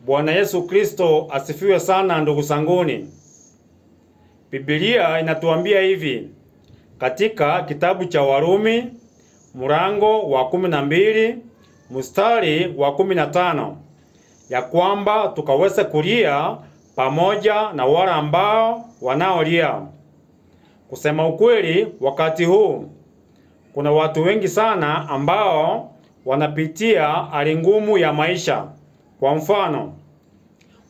Bwana Yesu Kristo asifiwe sana ndugu zanguni. Biblia inatuambia hivi katika kitabu cha Warumi mlango wa 12 mstari wa 15 ya kwamba tukaweze kulia pamoja na wale ambao wanaolia. Kusema ukweli, wakati huu kuna watu wengi sana ambao wanapitia hali ngumu ya maisha. Kwa mfano,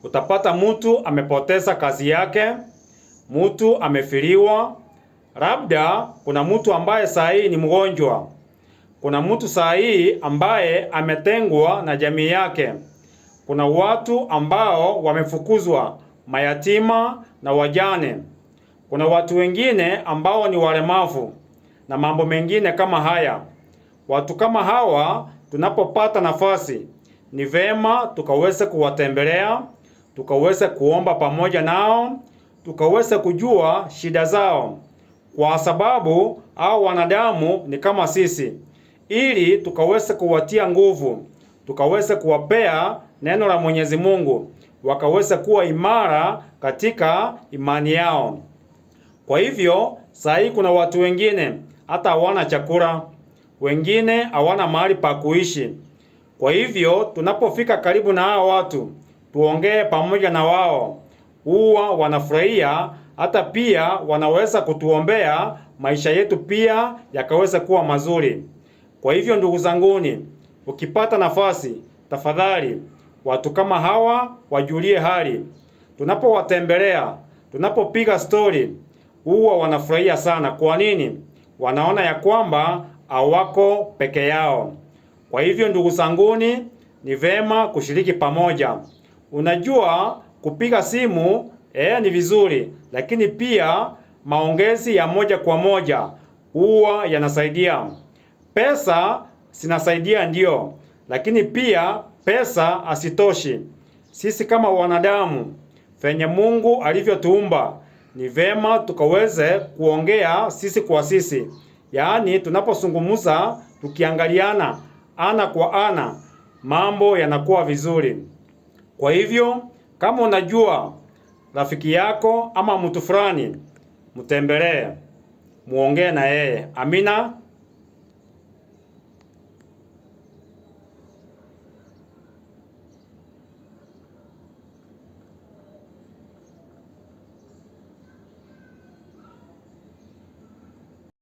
utapata mtu amepoteza kazi yake, mtu amefiliwa, labda kuna mtu ambaye saa hii ni mgonjwa. Kuna mtu saa hii ambaye ametengwa na jamii yake. Kuna watu ambao wamefukuzwa, mayatima na wajane. Kuna watu wengine ambao ni walemavu na mambo mengine kama haya. Watu kama hawa tunapopata nafasi, ni vema tukaweze kuwatembelea, tukaweze kuomba pamoja nao, tukaweze kujua shida zao, kwa sababu hao wanadamu ni kama sisi, ili tukaweze kuwatia nguvu, tukaweze kuwapea neno la Mwenyezi Mungu, wakaweze kuwa imara katika imani yao. Kwa hivyo saa hii kuna watu wengine hata hawana chakula, wengine hawana mahali pa kuishi. Kwa hivyo tunapofika karibu na hao watu, tuongee pamoja na wao, huwa wanafurahia, hata pia wanaweza kutuombea maisha yetu pia yakaweza kuwa mazuri. Kwa hivyo ndugu zanguni, ukipata nafasi, tafadhali watu kama hawa wajulie hali. Tunapowatembelea, tunapopiga story, huwa wanafurahia sana. Kwa nini? Wanaona ya kwamba hawako peke yao. Kwa hivyo ndugu zanguni, ni vema kushiriki pamoja. Unajua kupiga simu ni vizuri, lakini pia maongezi ya moja kwa moja huwa yanasaidia. Pesa zinasaidia ndio, lakini pia pesa hasitoshi. Sisi kama wanadamu, venye Mungu alivyotuumba, ni vema tukaweze kuongea sisi kwa sisi. Yaani tunapozungumza tukiangaliana ana kwa ana, mambo yanakuwa vizuri. Kwa hivyo kama unajua rafiki yako ama mtu fulani, mtembelee, muongee na yeye. Amina.